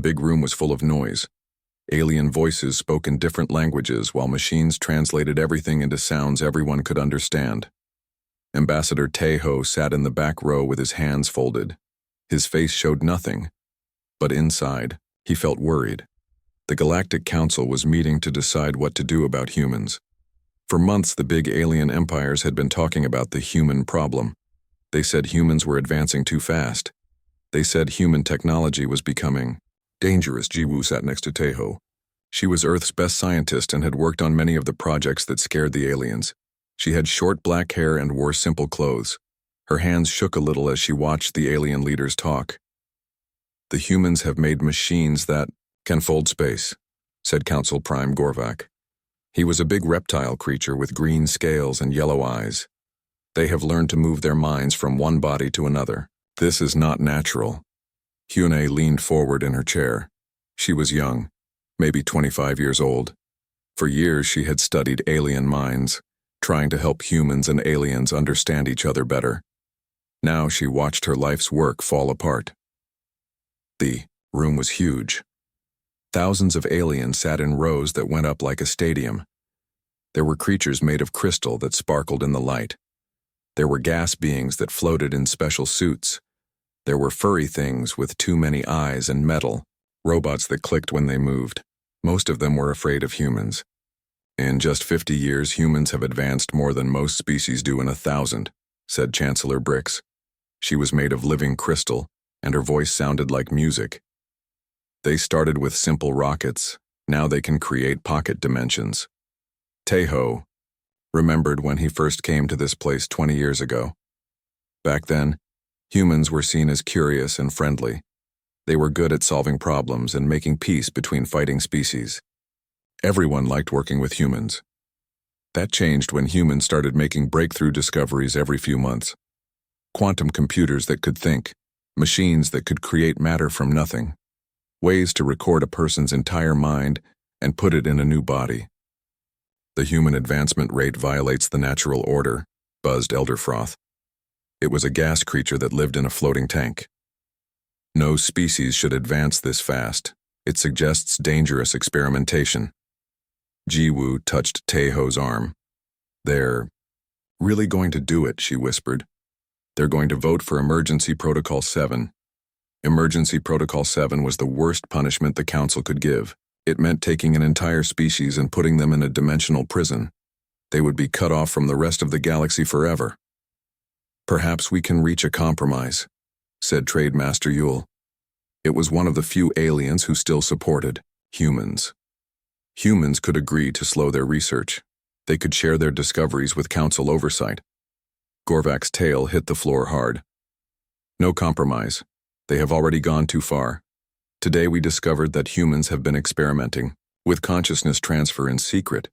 big room was full of noise. Alien voices spoke in different languages while machines translated everything into sounds everyone could understand. Ambassador Tejo sat in the back row with his hands folded. His face showed nothing, but inside, he felt worried. The Galactic Council was meeting to decide what to do about humans. For months, the big alien empires had been talking about the human problem. They said humans were advancing too fast. They said human technology was becoming dangerous. Jiwoo sat next to Tejo. She was Earth's best scientist and had worked on many of the projects that scared the aliens. She had short black hair and wore simple clothes. Her hands shook a little as she watched the alien leaders talk. "The humans have made machines that can fold space," said Council Prime Gorvak. He was a big reptile creature with green scales and yellow eyes. "They have learned to move their minds from one body to another. This is not natural." Hyune leaned forward in her chair. She was young, maybe 25 years old. For years she had studied alien minds, trying to help humans and aliens understand each other better. Now she watched her life's work fall apart. The room was huge. Thousands of aliens sat in rows that went up like a stadium. There were creatures made of crystal that sparkled in the light. There were gas beings that floated in special suits. There were furry things with too many eyes and metal, robots that clicked when they moved. Most of them were afraid of humans. "In just 50 years, humans have advanced more than most species do in 1,000, said Chancellor Brix. She was made of living crystal, and her voice sounded like music. "They started with simple rockets. Now they can create pocket dimensions." Tejo remembered when he first came to this place 20 years ago. Back then, humans were seen as curious and friendly. They were good at solving problems and making peace between fighting species. Everyone liked working with humans. That changed when humans started making breakthrough discoveries every few months. Quantum computers that could think, machines that could create matter from nothing, ways to record a person's entire mind and put it in a new body. "The human advancement rate violates the natural order," buzzed Elderfroth. It was a gas creature that lived in a floating tank. "No species should advance this fast. It suggests dangerous experimentation." Jiwoo touched Tejo's arm. "They're really going to do it," she whispered. "They're going to vote for Emergency Protocol 7. Emergency Protocol 7 was the worst punishment the Council could give. It meant taking an entire species and putting them in a dimensional prison. They would be cut off from the rest of the galaxy forever." "Perhaps we can reach a compromise," said Trade Master Yule. It was one of the few aliens who still supported humans. Humans could agree to slow their research. They could share their discoveries with Council oversight. Gorvak's tail hit the floor hard. "No compromise. They have already gone too far. Today we discovered that humans have been experimenting with consciousness transfer in secret.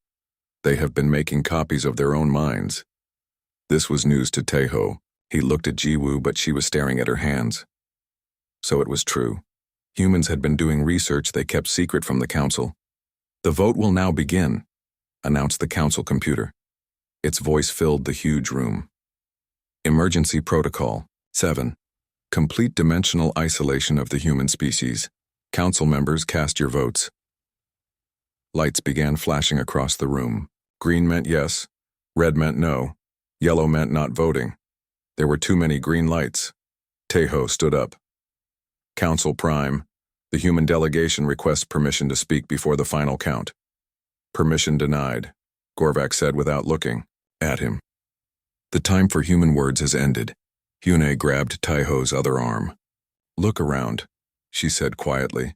They have been making copies of their own minds." This was news to Tejo. He looked at Jiwoo, but she was staring at her hands. So it was true. Humans had been doing research they kept secret from the Council. "The vote will now begin," announced the Council computer. Its voice filled the huge room. "Emergency Protocol 7. Complete dimensional isolation of the human species. Council members, cast your votes." Lights began flashing across the room. Green meant yes, red meant no, yellow meant not voting. There were too many green lights. Tejo stood up. "Council Prime, the human delegation requests permission to speak before the final count." "Permission denied," Gorvak said without looking at him. "The time for human words has ended." Hyune grabbed Tejo's other arm. "Look around," she said quietly.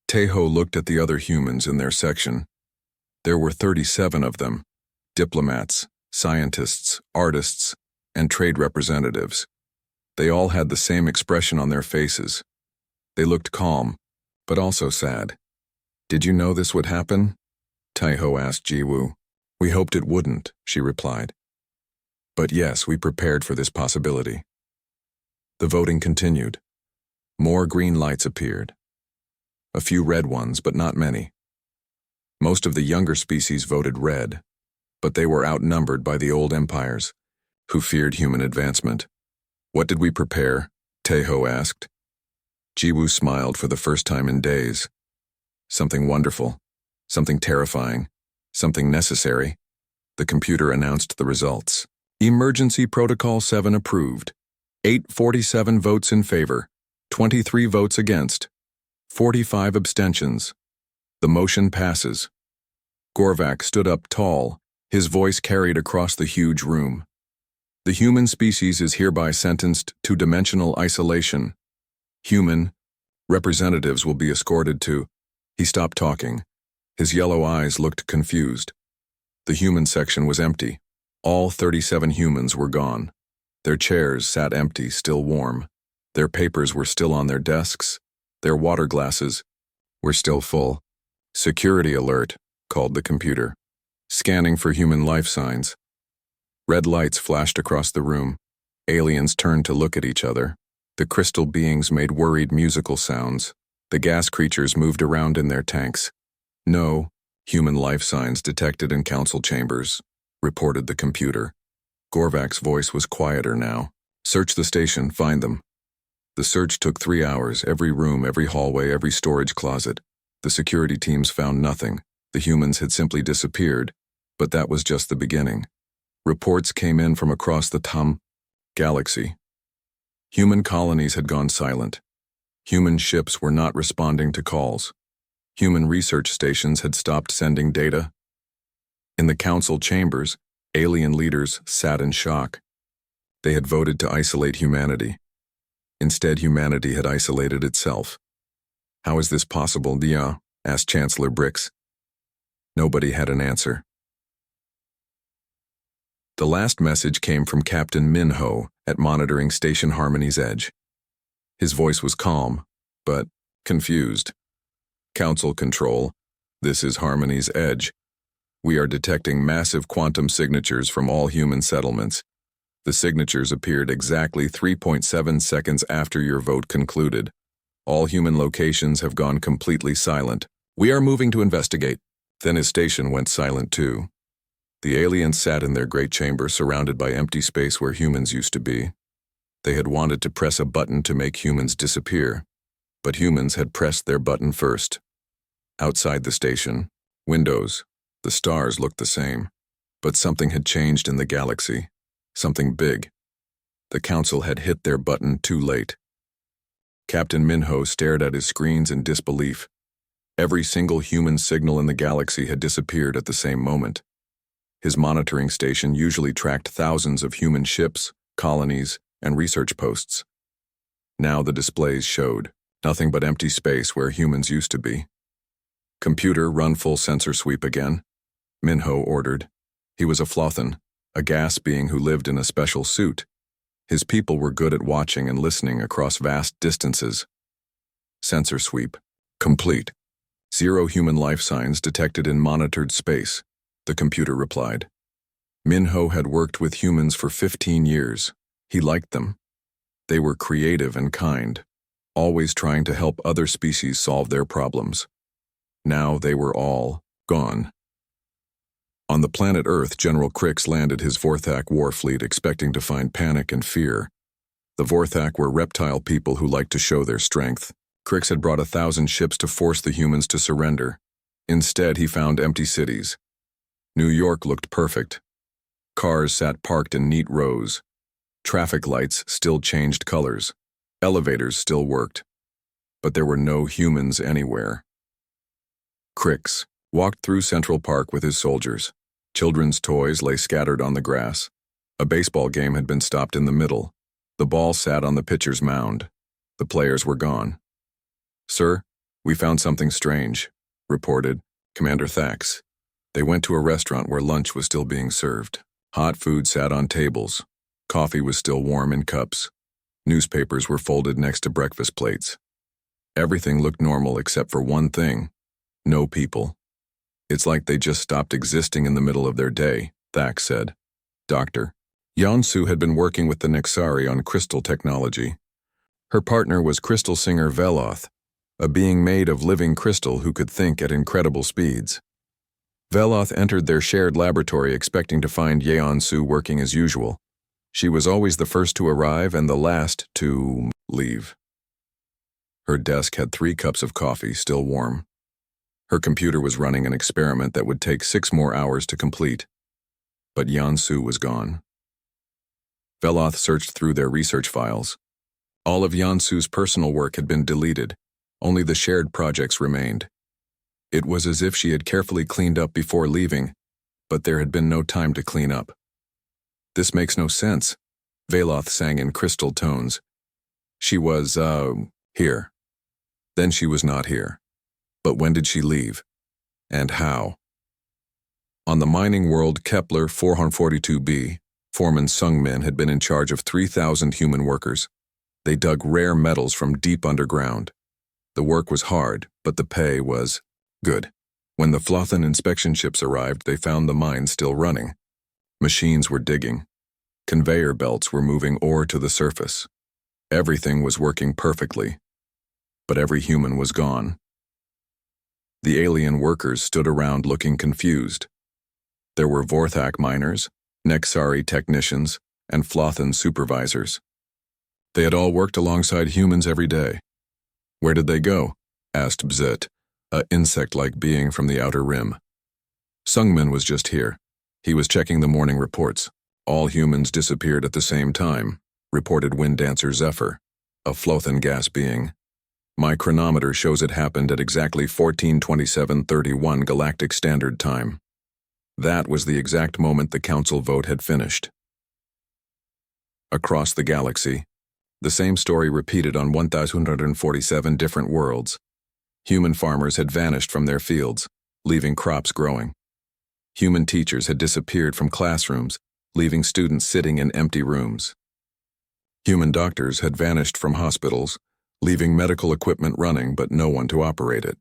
Tejo looked at the other humans in their section. There were 37 of them, diplomats, scientists, artists, and trade representatives. They all had the same expression on their faces. They looked calm, but also sad. "Did you know this would happen?" Tejo asked Jiwoo. "We hoped it wouldn't," she replied. "But yes, we prepared for this possibility." The voting continued. More green lights appeared. A few red ones, but not many. Most of the younger species voted red, but they were outnumbered by the old empires, who feared human advancement. "What did we prepare?" Tejo asked. Jiwoo smiled for the first time in days. Something wonderful, something terrifying, something necessary. The computer announced the results. Emergency Protocol 7 approved. 847 votes in favor, 23 votes against, 45 abstentions. The motion passes. Gorvak stood up tall, his voice carried across the huge room. The human species is hereby sentenced to dimensional isolation. Human representatives will be escorted to... He stopped talking. His yellow eyes looked confused. The human section was empty. All 37 humans were gone. Their chairs sat empty, still warm. Their papers were still on their desks. Their water glasses were still full. Security alert, called the computer. Scanning for human life signs. Red lights flashed across the room. Aliens turned to look at each other. The crystal beings made worried musical sounds. The gas creatures moved around in their tanks. No human life signs detected in council chambers, reported the computer. Gorvak's voice was quieter now. Search the station, find them. The search took 3 hours, every room, every hallway, every storage closet. The security teams found nothing. The humans had simply disappeared, but that was just the beginning. Reports came in from across the galaxy. Human colonies had gone silent. Human ships were not responding to calls. Human research stations had stopped sending data. In the council chambers, alien leaders sat in shock. They had voted to isolate humanity. Instead, humanity had isolated itself. How is this possible, Dia? Asked Chancellor Brix. Nobody had an answer. The last message came from Captain Minho at monitoring Station Harmony's edge. His voice was calm, but confused. Council Control, this is Harmony's edge. We are detecting massive quantum signatures from all human settlements. The signatures appeared exactly 3.7 seconds after your vote concluded. All human locations have gone completely silent. We are moving to investigate. Then his station went silent too. The aliens sat in their great chamber surrounded by empty space where humans used to be. They had wanted to press a button to make humans disappear, but humans had pressed their button first. Outside the station, windows, the stars looked the same, but something had changed in the galaxy, something big. The council had hit their button too late. Captain Minho stared at his screens in disbelief. Every single human signal in the galaxy had disappeared at the same moment. His monitoring station usually tracked thousands of human ships, colonies, and research posts. Now the displays showed nothing but empty space where humans used to be. Computer, run full sensor sweep again, Minho ordered. He was a Flothan, a gas being who lived in a special suit. His people were good at watching and listening across vast distances. Sensor sweep, complete. 0 human life signs detected in monitored space, the computer replied. Minho had worked with humans for 15 years. He liked them. They were creative and kind, always trying to help other species solve their problems. Now they were all gone. On the planet Earth, General Crix landed his Vorthak war fleet expecting to find panic and fear. The Vorthak were reptile people who liked to show their strength. Crix had brought 1,000 ships to force the humans to surrender. Instead, he found empty cities. New York looked perfect. Cars sat parked in neat rows. Traffic lights still changed colors. Elevators still worked. But there were no humans anywhere. Crix walked through Central Park with his soldiers. Children's toys lay scattered on the grass. A baseball game had been stopped in the middle. The ball sat on the pitcher's mound. The players were gone. Sir, we found something strange, reported Commander Thax. They went to a restaurant where lunch was still being served. Hot food sat on tables. Coffee was still warm in cups. Newspapers were folded next to breakfast plates. Everything looked normal except for one thing. No people. It's like they just stopped existing in the middle of their day, Thax said. Dr. Yansu had been working with the Nexari on crystal technology. Her partner was crystal singer Veloth, a being made of living crystal who could think at incredible speeds. Veloth entered their shared laboratory expecting to find Yeonsu working as usual. She was always the first to arrive and the last to leave. Her desk had 3 cups of coffee, still warm. Her computer was running an experiment that would take 6 more hours to complete. But Yansu was gone. Veloth searched through their research files. All of Yansu's personal work had been deleted. Only the shared projects remained. It was as if she had carefully cleaned up before leaving, but there had been no time to clean up. "This makes no sense," Veloth sang in crystal tones. "She was, here. Then she was not here. But when did she leave? And how?" On the mining world Kepler 442b, Foreman Sungmin had been in charge of 3,000 human workers. They dug rare metals from deep underground. The work was hard, but the pay was good. When the Flothan inspection ships arrived, they found the mine still running. Machines were digging. Conveyor belts were moving ore to the surface. Everything was working perfectly. But every human was gone. The alien workers stood around looking confused. There were Vorthak miners, Nexari technicians, and Flothan supervisors. They had all worked alongside humans every day. "Where did they go?" asked Bzit, a insect-like being from the outer rim. Sungmin was just here. He was checking the morning reports. "All humans disappeared at the same time," reported Wind Dancer Zephyr, a Flothan gas being. "My chronometer shows it happened at exactly 14:27:31 Galactic Standard Time." That was the exact moment the council vote had finished. Across the galaxy, the same story repeated on 1,147 different worlds. Human farmers had vanished from their fields, leaving crops growing. Human teachers had disappeared from classrooms, leaving students sitting in empty rooms. Human doctors had vanished from hospitals, leaving medical equipment running but no one to operate it.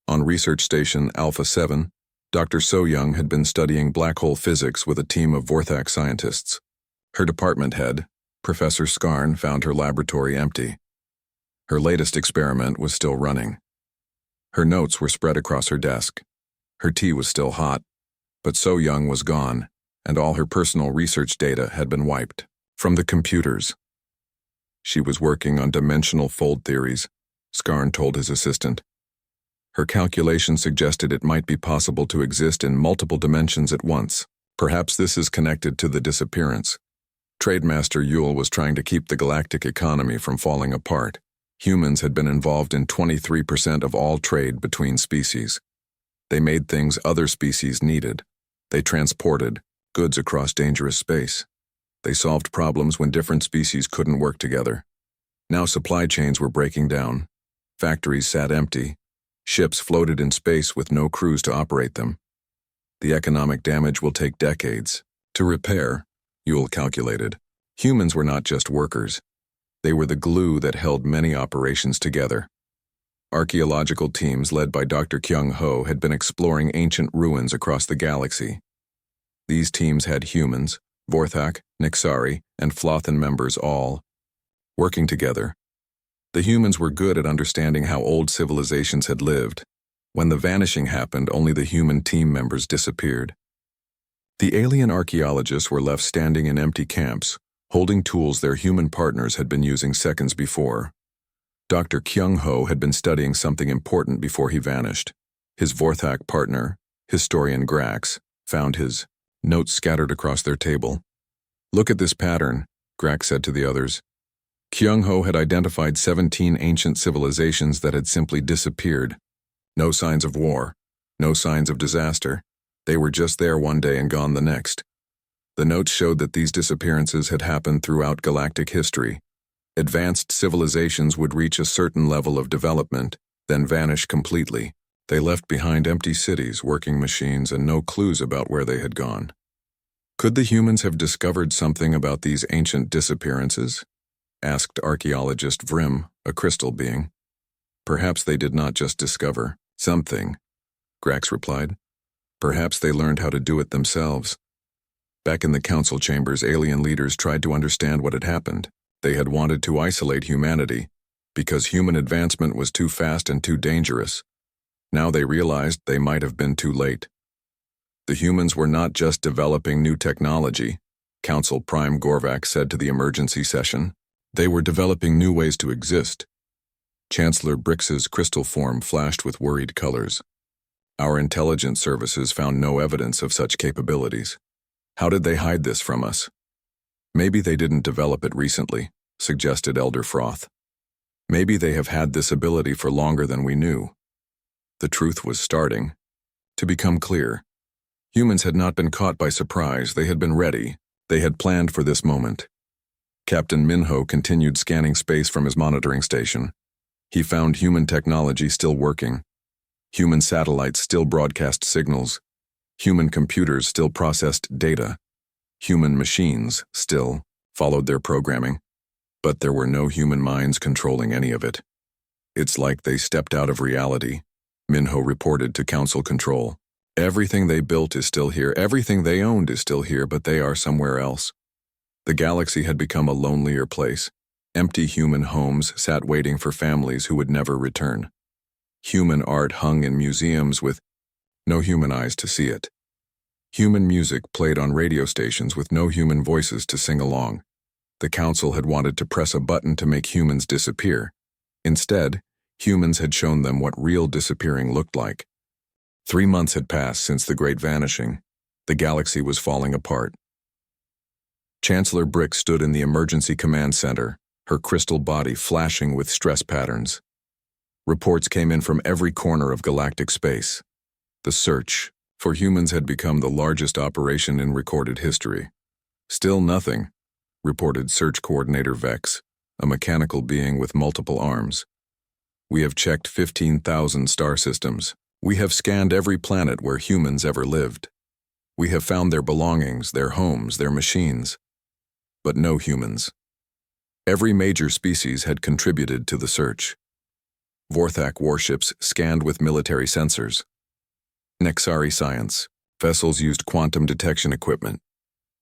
On Research Station Alpha 7, Dr. So-Young had been studying black hole physics with a team of Vorthak scientists. Her department head, Professor Skarn, found her laboratory empty. Her latest experiment was still running. Her notes were spread across her desk. Her tea was still hot, but So-Young was gone, and all her personal research data had been wiped from the computers. She was working on dimensional fold theories, Skarn told his assistant. Her calculation suggested it might be possible to exist in multiple dimensions at once. Perhaps this is connected to the disappearance. Trademaster Yule was trying to keep the galactic economy from falling apart. Humans had been involved in 23% of all trade between species. They made things other species needed. They transported goods across dangerous space. They solved problems when different species couldn't work together. Now supply chains were breaking down. Factories sat empty. Ships floated in space with no crews to operate them. The economic damage will take decades to repair, Yule calculated. Humans were not just workers. They were the glue that held many operations together. Archaeological teams led by Dr. Kyung Ho had been exploring ancient ruins across the galaxy. These teams had humans, Vorthak, Nexari, and Flothan members all working together. The humans were good at understanding how old civilizations had lived. When the vanishing happened, only the human team members disappeared. The alien archaeologists were left standing in empty camps, holding tools their human partners had been using seconds before. Dr. Kyung Ho had been studying something important before he vanished. His Vorthak partner, historian Grax, found his notes scattered across their table. "Look at this pattern," Grax said to the others. Kyung Ho had identified 17 ancient civilizations that had simply disappeared. No signs of war, no signs of disaster. They were just there one day and gone the next. The notes showed that these disappearances had happened throughout galactic history. Advanced civilizations would reach a certain level of development, then vanish completely. They left behind empty cities, working machines, and no clues about where they had gone. Could the humans have discovered something about these ancient disappearances? Asked archaeologist Vrim, a crystal being. Perhaps they did not just discover something, Grax replied. Perhaps they learned how to do it themselves. Back in the council chambers, alien leaders tried to understand what had happened. They had wanted to isolate humanity, because human advancement was too fast and too dangerous. Now they realized they might have been too late. The humans were not just developing new technology, Council Prime Gorvak said to the emergency session. They were developing new ways to exist. Chancellor Brix's crystal form flashed with worried colors. Our intelligence services found no evidence of such capabilities. How did they hide this from us? Maybe they didn't develop it recently, suggested Elder Froth. Maybe they have had this ability for longer than we knew. The truth was starting to become clear. Humans had not been caught by surprise. They had been ready. They had planned for this moment. Captain Minho continued scanning space from his monitoring station. He found human technology still working. Human satellites still broadcast signals. Human computers still processed data. Human machines still followed their programming. But there were no human minds controlling any of it. It's like they stepped out of reality, Minho reported to Council Control. Everything they built is still here. Everything they owned is still here, but they are somewhere else. The galaxy had become a lonelier place. Empty human homes sat waiting for families who would never return. Human art hung in museums with no human eyes to see it. Human music played on radio stations with no human voices to sing along. The Council had wanted to press a button to make humans disappear. Instead, humans had shown them what real disappearing looked like. 3 months had passed since the Great Vanishing. The galaxy was falling apart. Chancellor Brix stood in the Emergency Command Center, her crystal body flashing with stress patterns. Reports came in from every corner of galactic space. The search for humans had become the largest operation in recorded history. Still nothing, reported Search Coordinator Vex, a mechanical being with multiple arms. We have checked 15,000 star systems. We have scanned every planet where humans ever lived. We have found their belongings, their homes, their machines. But no humans. Every major species had contributed to the search. Vorthak warships scanned with military sensors. Nexari science. Vessels used quantum detection equipment.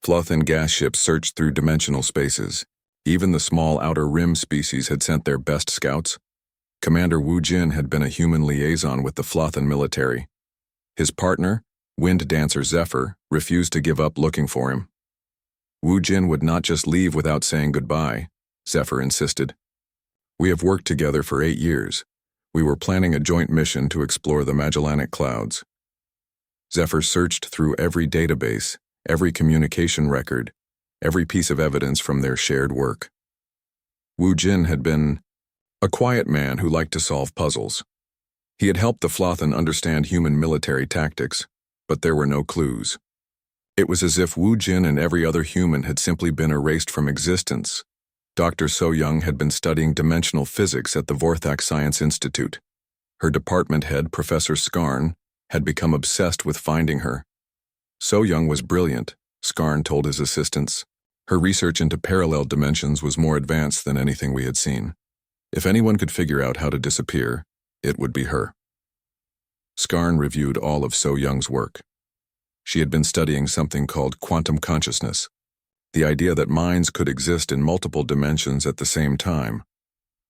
Fluth and gas ships searched through dimensional spaces. Even the small outer rim species had sent their best scouts. Commander Wu Jin had been a human liaison with the Flothan military. His partner, wind dancer Zephyr, refused to give up looking for him. Wu Jin would not just leave without saying goodbye, Zephyr insisted. We have worked together for 8 years. We were planning a joint mission to explore the Magellanic Clouds. Zephyr searched through every database, every communication record, every piece of evidence from their shared work. Wu Jin had been a quiet man who liked to solve puzzles. He had helped the Flothan understand human military tactics, but there were no clues. It was as if Wu Jin and every other human had simply been erased from existence. Dr. So Young had been studying dimensional physics at the Vorthak Science Institute. Her department head, Professor Skarn, had become obsessed with finding her. So Young was brilliant, Skarn told his assistants. Her research into parallel dimensions was more advanced than anything we had seen. If anyone could figure out how to disappear, it would be her. Skarn reviewed all of So Young's work. She had been studying something called quantum consciousness, the idea that minds could exist in multiple dimensions at the same time.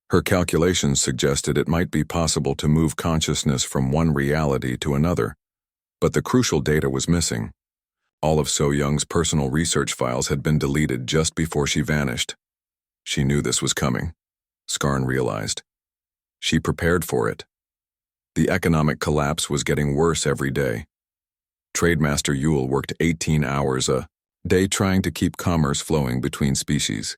Her calculations suggested it might be possible to move consciousness from one reality to another, but the crucial data was missing. All of So Young's personal research files had been deleted just before she vanished. She knew this was coming, Skarn realized. She prepared for it. The economic collapse was getting worse every day. Trademaster Yule worked 18 hours a day trying to keep commerce flowing between species.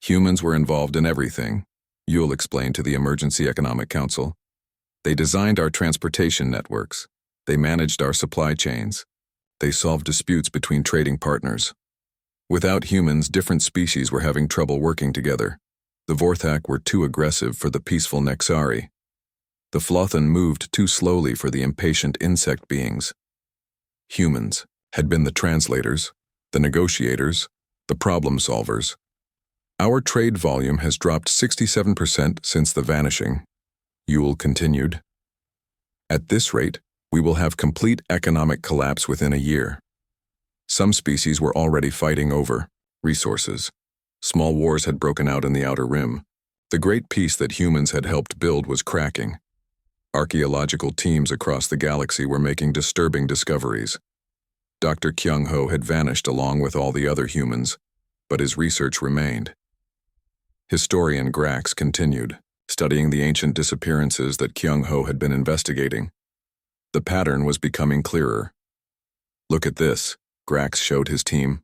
Humans were involved in everything, Yule explained to the Emergency Economic Council. They designed our transportation networks. They managed our supply chains. They solved disputes between trading partners. Without humans, different species were having trouble working together. The Vorthak were too aggressive for the peaceful Nexari. The Flothan moved too slowly for the impatient insect beings. Humans had been the translators, the negotiators, the problem solvers. Our trade volume has dropped 67% since the vanishing, Yule continued. At this rate, we will have complete economic collapse within a year. Some species were already fighting over resources. Small wars had broken out in the Outer Rim. The great peace that humans had helped build was cracking. Archaeological teams across the galaxy were making disturbing discoveries. Dr. Kyung-ho had vanished along with all the other humans, but his research remained. Historian Grax continued. studying the ancient disappearances that Kyung-ho had been investigating. The pattern was becoming clearer. "Look at this," Grax showed his team.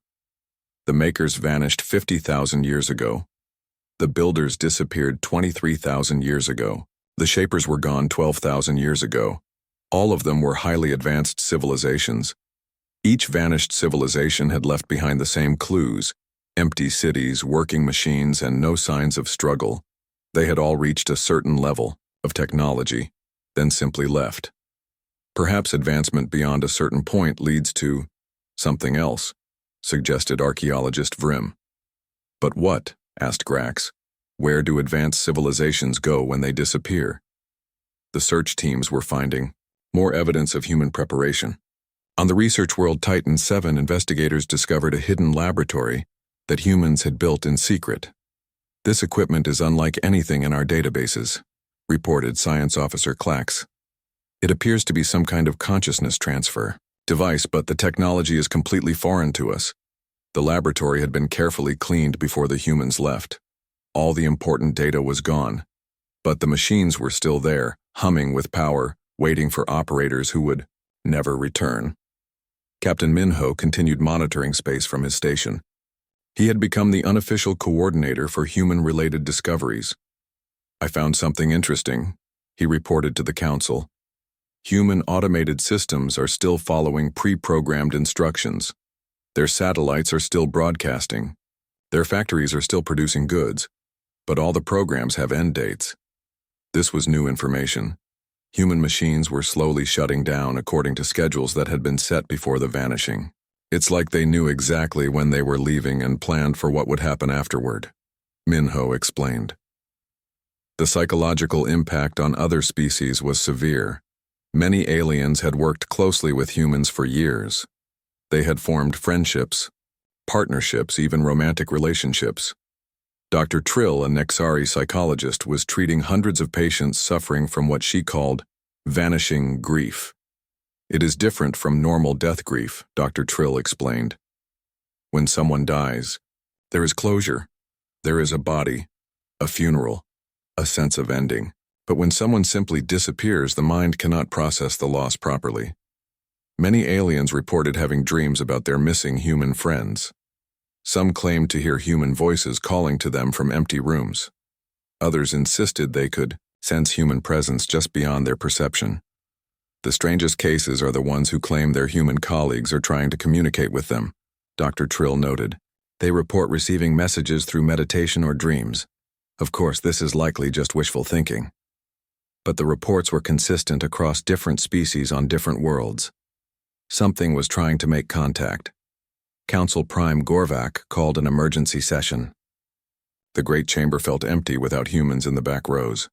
"The makers vanished 50,000 years ago. The builders disappeared 23,000 years ago. The shapers were gone 12,000 years ago. All of them were highly advanced civilizations. Each vanished civilization had left behind the same clues: empty cities, working machines, and no signs of struggle. They had all reached a certain level of technology, then simply left. Perhaps advancement beyond a certain point leads to something else," suggested archaeologist Vrim. "But what?" asked Grax. "Where do advanced civilizations go when they disappear?" The search teams were finding more evidence of human preparation. On the research world Titan 7, investigators discovered a hidden laboratory that humans had built in secret. "This equipment is unlike anything in our databases," reported Science Officer Clax. "It appears to be some kind of consciousness transfer device, but the technology is completely foreign to us. The laboratory had been carefully cleaned before the humans left. All the important data was gone, but the machines were still there, humming with power, waiting for operators who would never return." Captain Minho continued monitoring space from his station. He had become the unofficial coordinator for human-related discoveries. "I found something interesting," he reported to the council. "Human automated systems are still following pre-programmed instructions. Their satellites are still broadcasting. Their factories are still producing goods, but all the programs have end dates." This was new information. Human machines were slowly shutting down according to schedules that had been set before the vanishing. "It's like they knew exactly when they were leaving and planned for what would happen afterward," Minho explained. The psychological impact on other species was severe. Many aliens had worked closely with humans for years. They had formed friendships, partnerships, even romantic relationships. Dr. Trill, a Nexari psychologist, was treating hundreds of patients suffering from what she called vanishing grief. "It is different from normal death grief," Dr. Trill explained. "When someone dies, there is closure. There is a body, a funeral, a sense of ending. But when someone simply disappears, the mind cannot process the loss properly." Many aliens reported having dreams about their missing human friends. Some claimed to hear human voices calling to them from empty rooms. Others insisted they could sense human presence just beyond their perception. "The strangest cases are the ones who claim their human colleagues are trying to communicate with them," Dr. Trill noted. "They report receiving messages through meditation or dreams. Of course, this is likely just wishful thinking. But the reports were consistent across different species on different worlds. Something was trying to make contact." Council Prime Gorvak called an emergency session. The great chamber felt empty without humans in the back rows.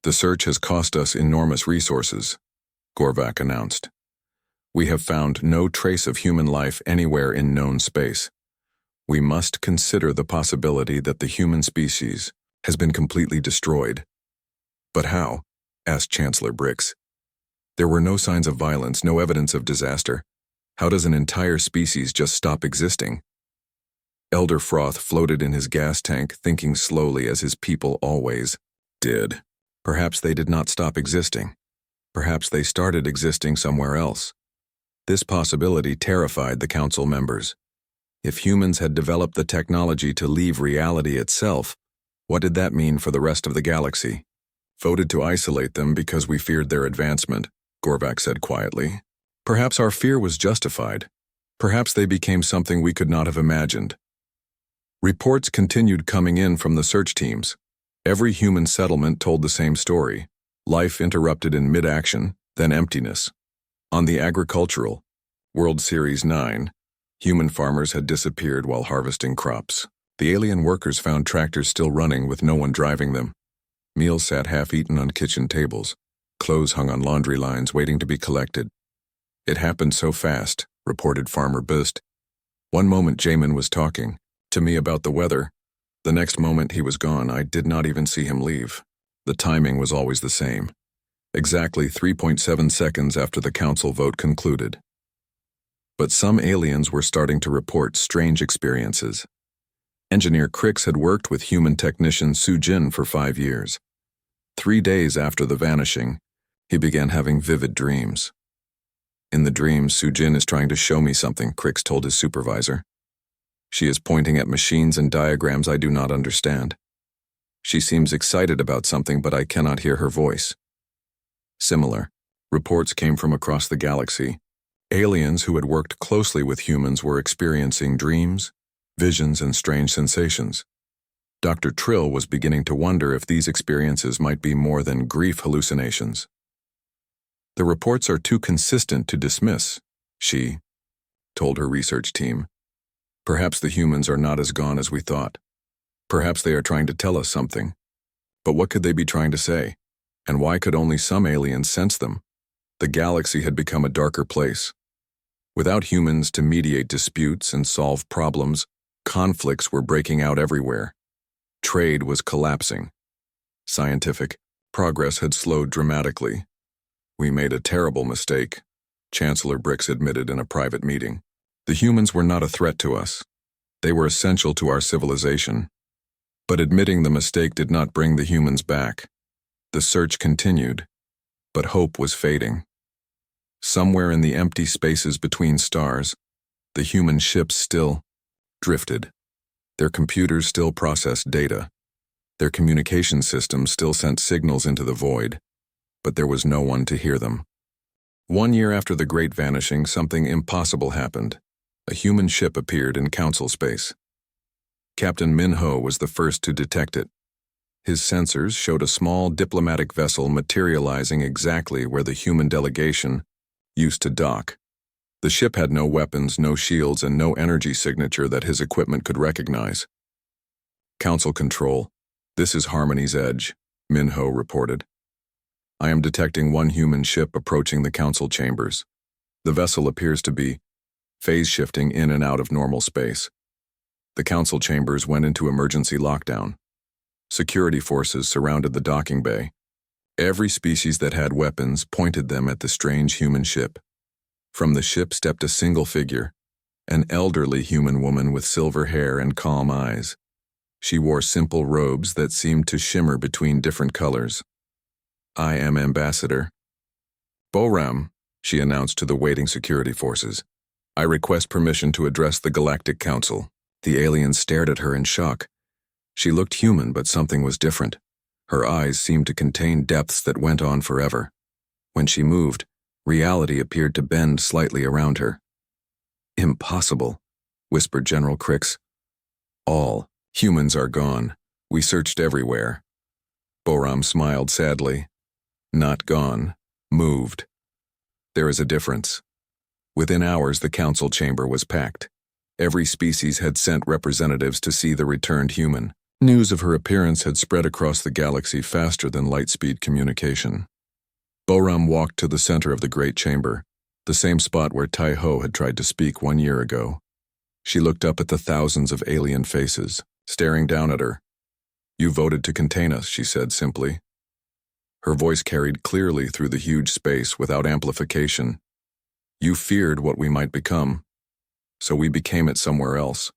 "The search has cost us enormous resources," Gorvak announced. "We have found no trace of human life anywhere in known space. We must consider the possibility that the human species has been completely destroyed." "But how?" asked Chancellor Brix. "There were no signs of violence, no evidence of disaster. How does an entire species just stop existing?" Elder Froth floated in his gas tank, thinking slowly as his people always did. Perhaps they did not stop existing. Perhaps they started existing somewhere else. This possibility terrified the council members. If humans had developed the technology to leave reality itself, what did that mean for the rest of the galaxy? "Voted to isolate them because we feared their advancement," Gorvak said quietly. "Perhaps our fear was justified. Perhaps they became something we could not have imagined." Reports continued coming in from the search teams. Every human settlement told the same story: life interrupted in mid-action, then emptiness. On the agricultural World Series 9, human farmers had disappeared while harvesting crops. The alien workers found tractors still running with no one driving them. Meals sat half-eaten on kitchen tables. Clothes hung on laundry lines waiting to be collected. "It happened so fast," reported Farmer Bust. "One moment Jamin was talking to me about the weather. The next moment he was gone. I did not even see him leave. The timing was always the same. Exactly 3.7 seconds after the council vote concluded." But some aliens were starting to report strange experiences. Engineer Crix had worked with human technician Sujin for 5 years. 3 days after the vanishing, he began having vivid dreams. In the dreams, Sujin is trying to show me something, Crix told his supervisor. She is pointing at machines and diagrams I do not understand. She seems excited about something, but I cannot hear her voice. Similar reports came from across the galaxy. Aliens who had worked closely with humans were experiencing dreams, visions, and strange sensations. Dr. Trill was beginning to wonder if these experiences might be more than grief hallucinations. The reports are too consistent to dismiss, she told her research team. Perhaps the humans are not as gone as we thought. Perhaps they are trying to tell us something. But what could they be trying to say? And why could only some aliens sense them? The galaxy had become a darker place. Without humans to mediate disputes and solve problems, conflicts were breaking out everywhere. Trade was collapsing. Scientific progress had slowed dramatically. We made a terrible mistake, Chancellor Brix admitted in a private meeting. The humans were not a threat to us. They were essential to our civilization. But admitting the mistake did not bring the humans back. The search continued, but hope was fading. Somewhere in the empty spaces between stars, the human ships still drifted. Their computers still processed data. Their communication systems still sent signals into the void, but there was no one to hear them. 1 year after the Great Vanishing, something impossible happened. A human ship appeared in Council space. Captain Minho was the first to detect it. His sensors showed a small diplomatic vessel materializing exactly where the human delegation used to dock. The ship had no weapons, no shields, and no energy signature that his equipment could recognize. Council Control, this is Harmony's Edge, Minho reported. I am detecting one human ship approaching the council chambers. The vessel appears to be phase shifting in and out of normal space. The council chambers went into emergency lockdown. Security forces surrounded the docking bay. Every species that had weapons pointed them at the strange human ship. From the ship stepped a single figure, an elderly human woman with silver hair and calm eyes. She wore simple robes that seemed to shimmer between different colors. I am Ambassador Boram, she announced to the waiting security forces. I request permission to address the Galactic Council. The aliens stared at her in shock. She looked human, but something was different. Her eyes seemed to contain depths that went on forever. When she moved, reality appeared to bend slightly around her. Impossible, whispered General Crix. All humans are gone. We searched everywhere. Boram smiled sadly. Not gone, moved. There is a difference. Within hours, the council chamber was packed. Every species had sent representatives to see the returned human. News of her appearance had spread across the galaxy faster than light-speed communication. Boram walked to the center of the great chamber, the same spot where Tai Ho had tried to speak 1 year ago. She looked up at the thousands of alien faces, staring down at her. You voted to contain us, she said simply. Her voice carried clearly through the huge space without amplification. You feared what we might become, so we became it somewhere else.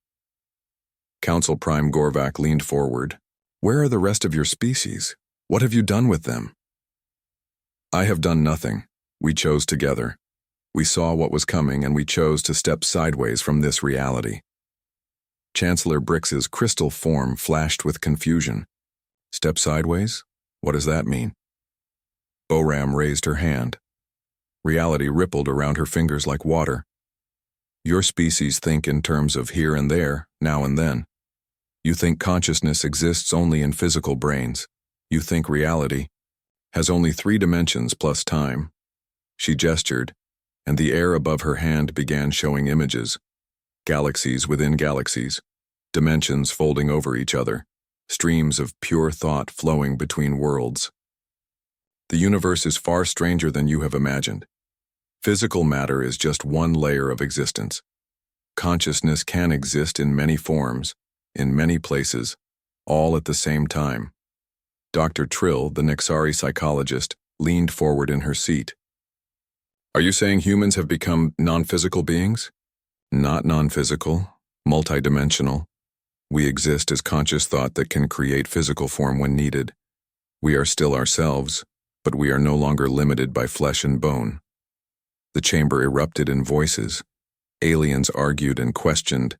Council Prime Gorvac leaned forward. Where are the rest of your species? What have you done with them? I have done nothing. We chose together. We saw what was coming and we chose to step sideways from this reality. Chancellor Brix's crystal form flashed with confusion. Step sideways? What does that mean? Boram raised her hand. Reality rippled around her fingers like water. Your species think in terms of here and there, now and then. You think consciousness exists only in physical brains. You think reality has only 3 dimensions plus time. She gestured, and the air above her hand began showing images. Galaxies within galaxies, dimensions folding over each other, streams of pure thought flowing between worlds. The universe is far stranger than you have imagined. Physical matter is just one layer of existence. Consciousness can exist in many forms, in many places, all at the same time. Dr. Trill, the Nixari psychologist, leaned forward in her seat. Are you saying humans have become non-physical beings? Not non-physical, multidimensional. We exist as conscious thought that can create physical form when needed. We are still ourselves, but we are no longer limited by flesh and bone. The chamber erupted in voices. Aliens argued and questioned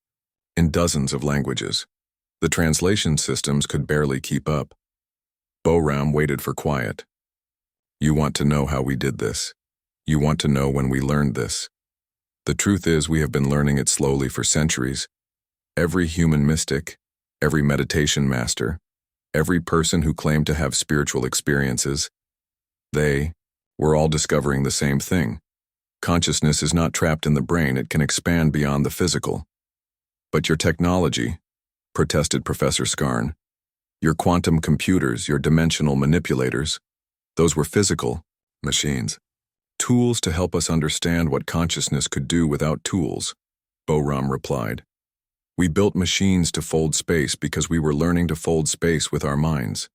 in dozens of languages. The translation systems could barely keep up. Boram waited for quiet. You want to know how we did this. You want to know when we learned this. The truth is, we have been learning it slowly for centuries. Every human mystic, every meditation master, every person who claimed to have spiritual experiences, they were all discovering the same thing. Consciousness is not trapped in the brain, it can expand beyond the physical. But your technology, protested Professor Scarn, your quantum computers, your dimensional manipulators, those were physical machines. Tools to help us understand what consciousness could do without tools, Boram replied. We built machines to fold space because we were learning to fold space with our minds.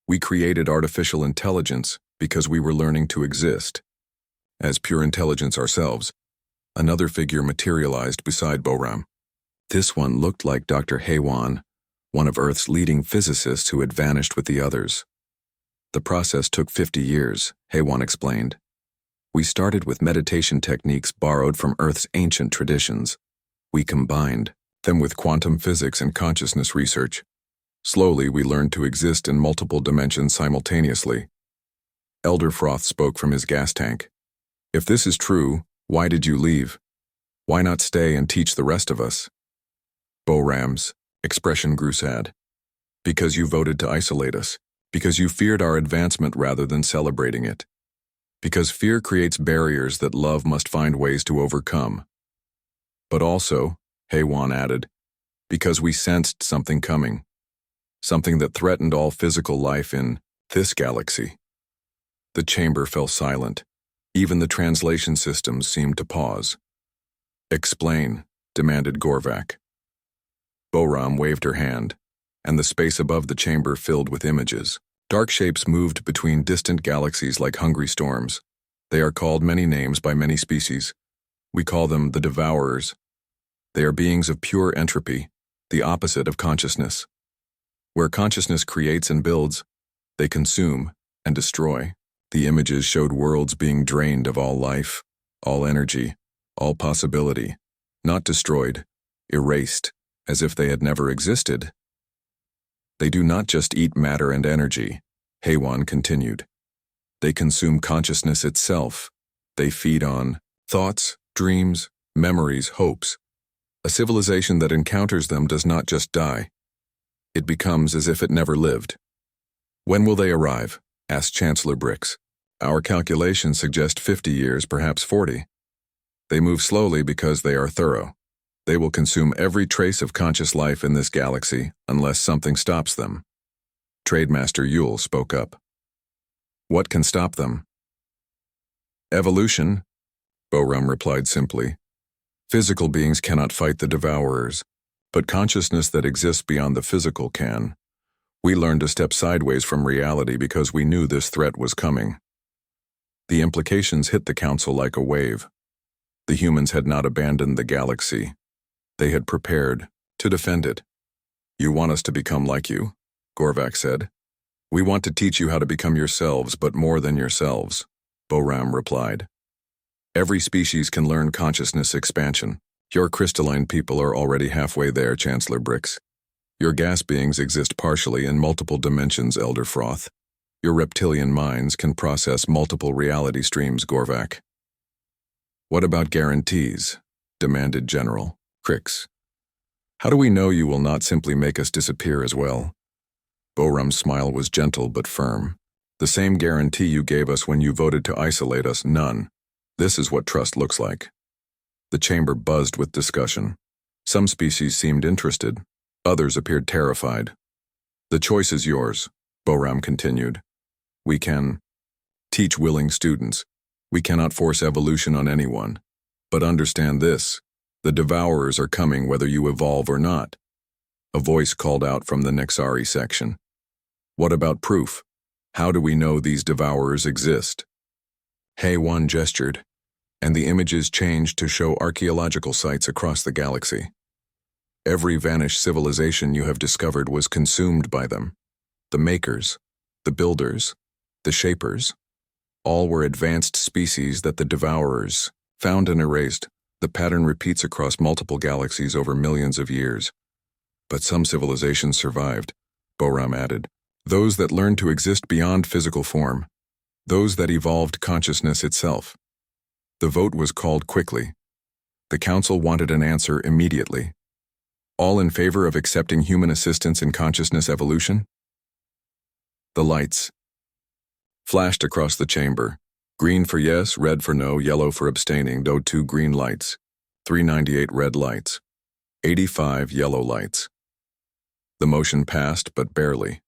We created artificial intelligence because we were learning to exist. As pure intelligence ourselves, another figure materialized beside Boram. This one looked like Dr. Haywan, one of Earth's leading physicists who had vanished with the others. The process took 50 years, Haywan explained. We started with meditation techniques borrowed from Earth's ancient traditions. We combined them with quantum physics and consciousness research. Slowly, we learned to exist in multiple dimensions simultaneously. Elder Froth spoke from his gas tank. If this is true, why did you leave? Why not stay and teach the rest of us? Boram's expression grew sad. Because you voted to isolate us. Because you feared our advancement rather than celebrating it. Because fear creates barriers that love must find ways to overcome. But also, Haywan added, because we sensed something coming. Something that threatened all physical life in this galaxy. The chamber fell silent. Even the translation systems seemed to pause. Explain, demanded Gorvak. Boram waved her hand, and the space above the chamber filled with images. Dark shapes moved between distant galaxies like hungry storms. They are called many names by many species. We call them the Devourers. They are beings of pure entropy, the opposite of consciousness. Where consciousness creates and builds, they consume and destroy. The images showed worlds being drained of all life, all energy, all possibility, not destroyed, erased, as if they had never existed. They do not just eat matter and energy, Haywan continued. They consume consciousness itself. They feed on thoughts, dreams, memories, hopes. A civilization that encounters them does not just die. It becomes as if it never lived. When will they arrive? Asked Chancellor Brix. Our calculations suggest 50 years, perhaps 40. They move slowly because they are thorough. They will consume every trace of conscious life in this galaxy unless something stops them. Trademaster Yule spoke up. What can stop them? Evolution, Boram replied simply. Physical beings cannot fight the Devourers, but consciousness that exists beyond the physical can. We learned to step sideways from reality because we knew this threat was coming. The implications hit the Council like a wave. The humans had not abandoned the galaxy. They had prepared to defend it. You want us to become like you, Gorvak said. We want to teach you how to become yourselves, but more than yourselves, Boram replied. Every species can learn consciousness expansion. Your crystalline people are already halfway there, Chancellor Brix. Your gas beings exist partially in multiple dimensions, Elder Froth. Your reptilian minds can process multiple reality streams, Gorvak. What about guarantees? Demanded General Crix. How do we know you will not simply make us disappear as well? Boram's smile was gentle but firm. The same guarantee you gave us when you voted to isolate us, none. This is what trust looks like. The chamber buzzed with discussion. Some species seemed interested. Others appeared terrified. The choice is yours, Boram continued. We can teach willing students. We cannot force evolution on anyone. But understand this, the Devourers are coming whether you evolve or not. A voice called out from the Nexari section. What about proof? How do we know these Devourers exist? Haywan gestured, and the images changed to show archaeological sites across the galaxy. Every vanished civilization you have discovered was consumed by them. The makers, the builders, the shapers, all were advanced species that the devourers found and erased. The pattern repeats across multiple galaxies over millions of years. But some civilizations survived, Boram added. Those that learned to exist beyond physical form. Those that evolved consciousness itself. The vote was called quickly. The council wanted an answer immediately. All in favor of accepting human assistance in consciousness evolution? The lights flashed across the chamber. Green for yes, red for no, yellow for abstaining. 2 green lights, 398 red lights, 85 yellow lights. The motion passed, but barely.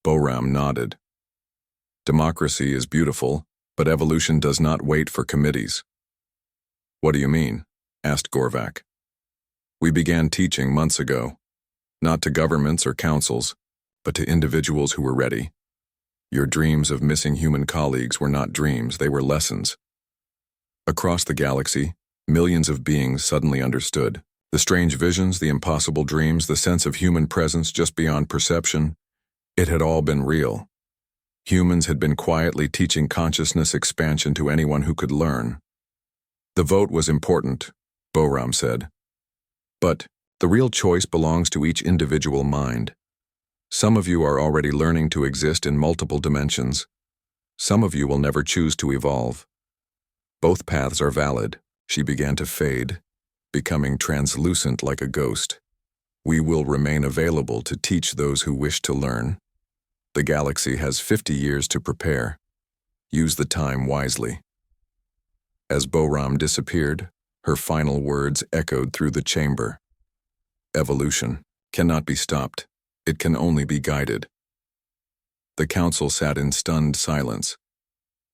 Boram nodded. Democracy is beautiful, but evolution does not wait for committees. What do you mean? Asked Gorvak. We began teaching months ago, not to governments or councils, but to individuals who were ready. Your dreams of missing human colleagues were not dreams, they were lessons. Across the galaxy, millions of beings suddenly understood. The strange visions, the impossible dreams, the sense of human presence just beyond perception, it had all been real. Humans had been quietly teaching consciousness expansion to anyone who could learn. The vote was important, Boram said. But the real choice belongs to each individual mind. Some of you are already learning to exist in multiple dimensions. Some of you will never choose to evolve. Both paths are valid. She began to fade, becoming translucent like a ghost. We will remain available to teach those who wish to learn. The galaxy has 50 years to prepare. Use the time wisely. As Boram disappeared, her final words echoed through the chamber. Evolution cannot be stopped. It can only be guided. The council sat in stunned silence.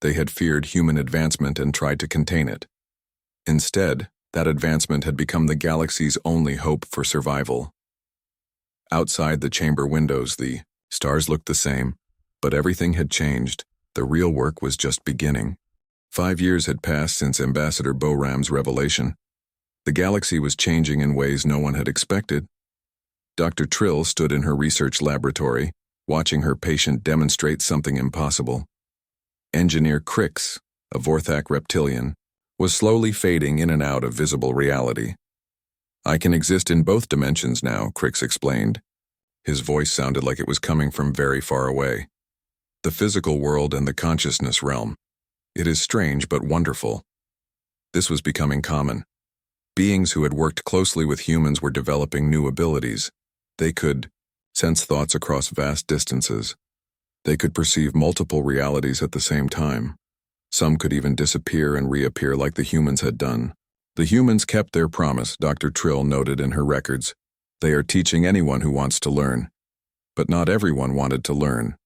They had feared human advancement and tried to contain it. Instead, that advancement had become the galaxy's only hope for survival. Outside the chamber windows, the stars looked the same, but everything had changed. The real work was just beginning. 5 years had passed since Ambassador Boram's revelation. The galaxy was changing in ways no one had expected. Dr. Trill stood in her research laboratory, watching her patient demonstrate something impossible. Engineer Crix, a Vorthak reptilian, was slowly fading in and out of visible reality. I can exist in both dimensions now, Crix explained. His voice sounded like it was coming from very far away. The physical world and the consciousness realm. It is strange but wonderful. This was becoming common. Beings who had worked closely with humans were developing new abilities. They could sense thoughts across vast distances. They could perceive multiple realities at the same time. Some could even disappear and reappear like the humans had done. The humans kept their promise, Dr. Trill noted in her records. They are teaching anyone who wants to learn. But not everyone wanted to learn.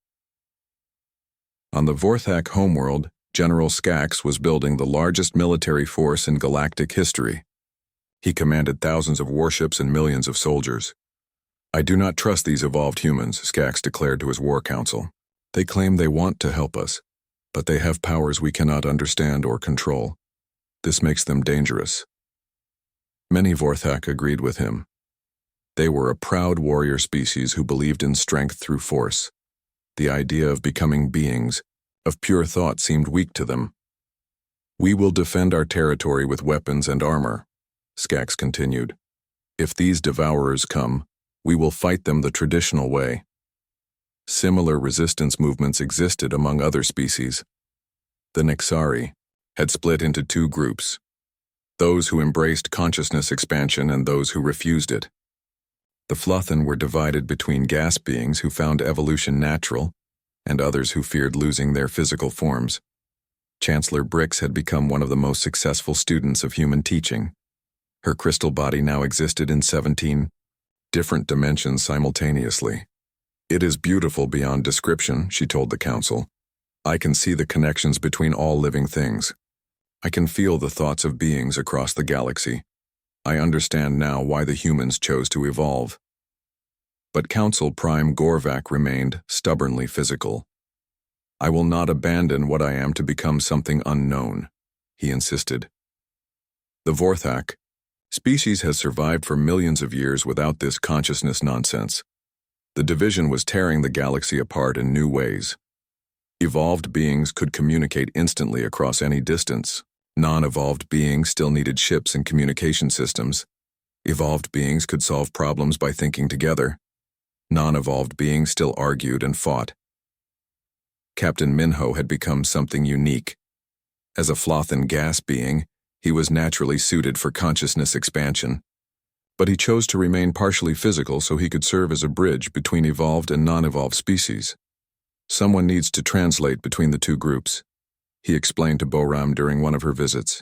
On the Vorthak homeworld, General Skax was building the largest military force in galactic history. He commanded thousands of warships and millions of soldiers. I do not trust these evolved humans, Skax declared to his war council. They claim they want to help us, but they have powers we cannot understand or control. This makes them dangerous. Many Vorthak agreed with him. They were a proud warrior species who believed in strength through force. The idea of becoming beings of pure thought seemed weak to them. We will defend our territory with weapons and armor, Skax continued. If these devourers come, we will fight them the traditional way. Similar resistance movements existed among other species. The Nixari had split into 2 groups, those who embraced consciousness expansion and those who refused it. The Flothan were divided between gas beings who found evolution natural and others who feared losing their physical forms. Chancellor Brix had become one of the most successful students of human teaching. Her crystal body now existed in 17 different dimensions simultaneously. It is beautiful beyond description, she told the council. I can see the connections between all living things. I can feel the thoughts of beings across the galaxy. I understand now why the humans chose to evolve. But Council Prime Gorvak remained stubbornly physical. I will not abandon what I am to become something unknown, he insisted. The Vorthak, Species has survived for millions of years without this consciousness nonsense. The division was tearing the galaxy apart in new ways. Evolved beings could communicate instantly across any distance. Non-evolved beings still needed ships and communication systems. Evolved beings could solve problems by thinking together. Non-evolved beings still argued and fought. Captain Minho had become something unique. As a Flothan gas being, he was naturally suited for consciousness expansion. But he chose to remain partially physical so he could serve as a bridge between evolved and non-evolved species. Someone needs to translate between the two groups, he explained to Boram during one of her visits.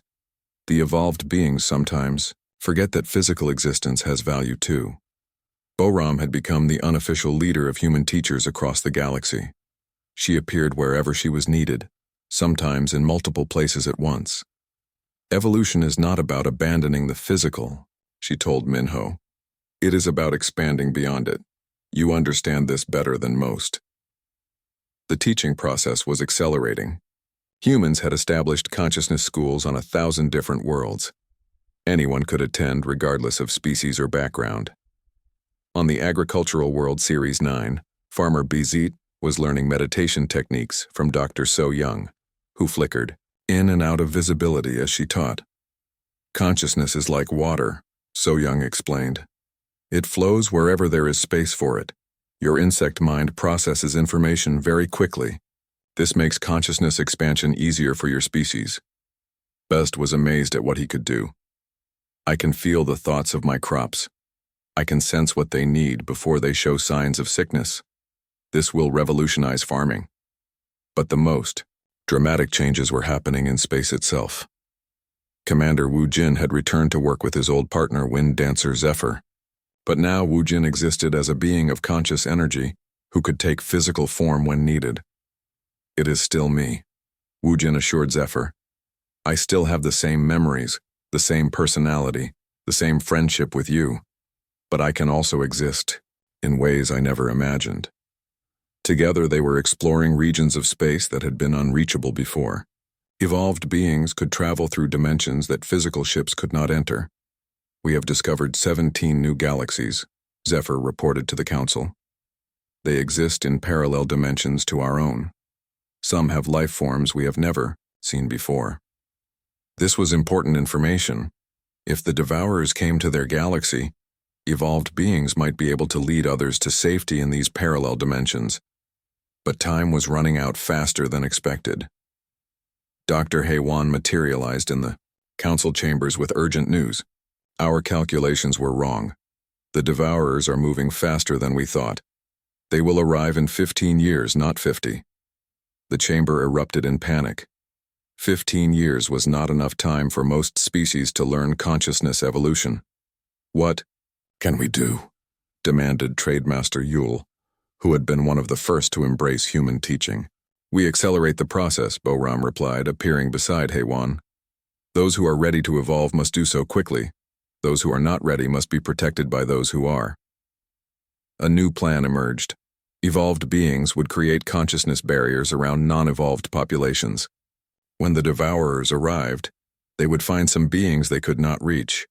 The evolved beings sometimes forget that physical existence has value too. Boram had become the unofficial leader of human teachers across the galaxy. She appeared wherever she was needed, sometimes in multiple places at once. Evolution is not about abandoning the physical, she told Minho. It is about expanding beyond it. You understand this better than most. The teaching process was accelerating. Humans had established consciousness schools on 1,000 different worlds. Anyone could attend regardless of species or background. On the Agricultural World Series 9, Farmer Bizit was learning meditation techniques from Dr. So Young, who flickered in and out of visibility as she taught. Consciousness is like water, So Young explained. It flows wherever there is space for it. Your insect mind processes information very quickly. This makes consciousness expansion easier for your species. Best was amazed at what he could do. I can feel the thoughts of my crops. I can sense what they need before they show signs of sickness. This will revolutionize farming. But the most dramatic changes were happening in space itself. Commander Wu Jin had returned to work with his old partner Wind Dancer Zephyr. But now Wu Jin existed as a being of conscious energy who could take physical form when needed. It is still me, Wu Jin assured Zephyr. I still have the same memories, the same personality, the same friendship with you. But I can also exist in ways I never imagined. Together they were exploring regions of space that had been unreachable before. Evolved beings could travel through dimensions that physical ships could not enter. We have discovered 17 new galaxies, Zephyr reported to the Council. They exist in parallel dimensions to our own. Some have life forms we have never seen before. This was important information. If the Devourers came to their galaxy, evolved beings might be able to lead others to safety in these parallel dimensions. But time was running out faster than expected. Dr. Heywan materialized in the Council chambers with urgent news. Our calculations were wrong. The Devourers are moving faster than we thought. They will arrive in 15 years, not 50. The chamber erupted in panic. 15 years was not enough time for most species to learn consciousness evolution. What can we do? Demanded Trademaster Yule, who had been one of the first to embrace human teaching. We accelerate the process, Boram replied, appearing beside Heywan. Those who are ready to evolve must do so quickly. Those who are not ready must be protected by those who are. A new plan emerged. Evolved beings would create consciousness barriers around non-evolved populations. When the Devourers arrived, they would find some beings they could not reach.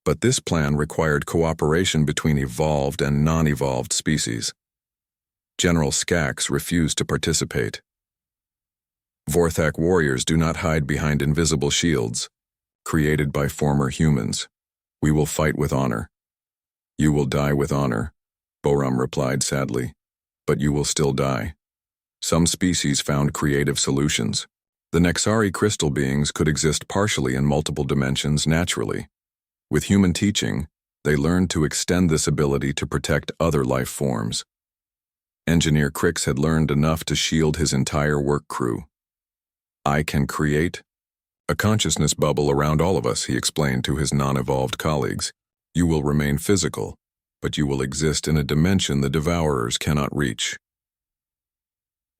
But this plan required cooperation between evolved and non-evolved species. General Skax refused to participate. Vorthak warriors do not hide behind invisible shields, created by former humans. We will fight with honor. You will die with honor, Boram replied sadly, but you will still die. Some species found creative solutions. The Nexari crystal beings could exist partially in multiple dimensions naturally. With human teaching, they learned to extend this ability to protect other life forms. Engineer Crix had learned enough to shield his entire work crew. I can create a consciousness bubble around all of us, he explained to his non-evolved colleagues. You will remain physical, but you will exist in a dimension the Devourers cannot reach.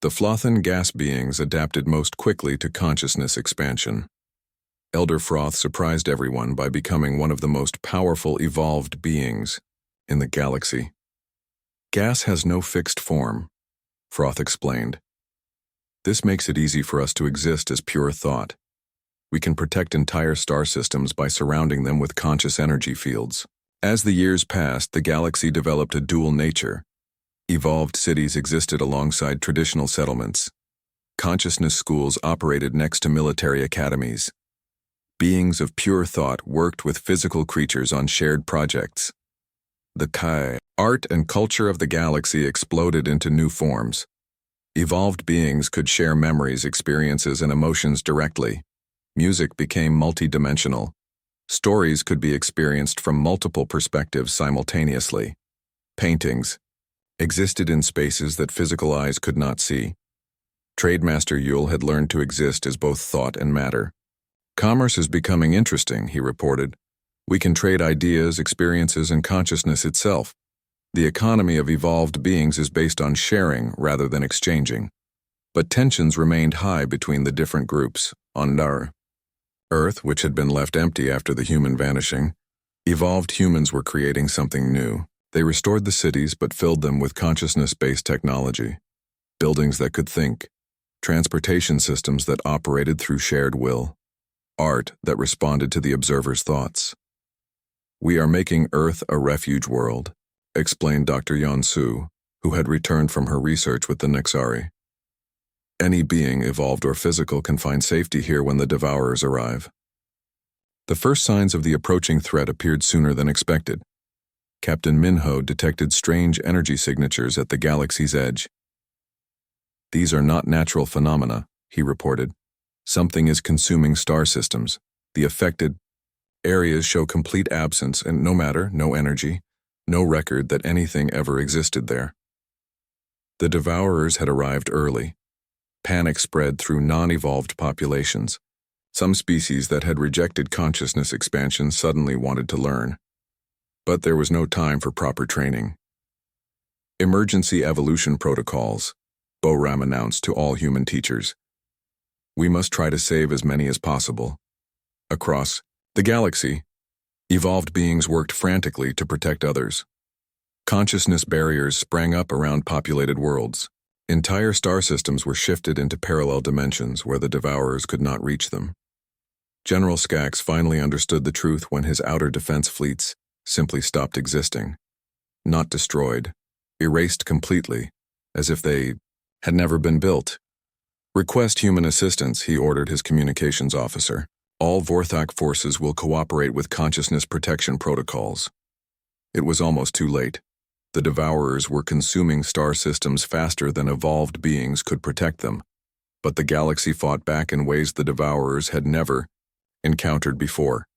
The Flothan gas beings adapted most quickly to consciousness expansion. Elder Froth surprised everyone by becoming one of the most powerful evolved beings in the galaxy. Gas has no fixed form, Froth explained. This makes it easy for us to exist as pure thought. We can protect entire star systems by surrounding them with conscious energy fields. As the years passed, the galaxy developed a dual nature. Evolved cities existed alongside traditional settlements. Consciousness schools operated next to military academies. Beings of pure thought worked with physical creatures on shared projects. The art and culture of the galaxy exploded into new forms. Evolved beings could share memories, experiences, and emotions directly. Music became multidimensional. Stories could be experienced from multiple perspectives simultaneously. Paintings existed in spaces that physical eyes could not see. Trademaster Yule had learned to exist as both thought and matter. Commerce is becoming interesting, he reported. We can trade ideas, experiences, and consciousness itself. The economy of evolved beings is based on sharing rather than exchanging. But tensions remained high between the different groups. On our Earth, which had been left empty after the human vanishing, evolved humans were creating something new. They restored the cities but filled them with consciousness-based technology. Buildings that could think. Transportation systems that operated through shared will. Art that responded to the observer's thoughts. We are making Earth a refuge world, explained Dr. Yonsu, who had returned from her research with the Nexari. Any being, evolved or physical, can find safety here when the Devourers arrive. The first signs of the approaching threat appeared sooner than expected. Captain Minho detected strange energy signatures at the galaxy's edge. These are not natural phenomena, he reported. Something is consuming star systems. The affected areas show complete absence and no matter, no energy, no record that anything ever existed there. The Devourers had arrived early. Panic spread through non-evolved populations. Some species that had rejected consciousness expansion suddenly wanted to learn. But there was no time for proper training. Emergency evolution protocols, Boram announced to all human teachers. We must try to save as many as possible. Across the galaxy, evolved beings worked frantically to protect others. Consciousness barriers sprang up around populated worlds. Entire star systems were shifted into parallel dimensions where the Devourers could not reach them. General Skax finally understood the truth when his outer defense fleets simply stopped existing. Not destroyed, erased completely, as if they had never been built. Request human assistance, he ordered his communications officer. All Vorthak forces will cooperate with consciousness protection protocols. It was almost too late. The Devourers were consuming star systems faster than evolved beings could protect them, but the galaxy fought back in ways the Devourers had never encountered before.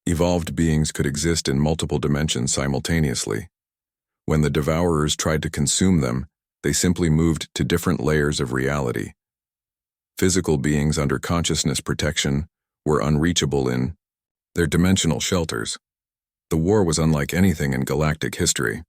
Evolved beings could exist in multiple dimensions simultaneously. When the Devourers tried to consume them, they simply moved to different layers of reality. Physical beings under consciousness protection were unreachable in their dimensional shelters. The war was unlike anything in galactic history.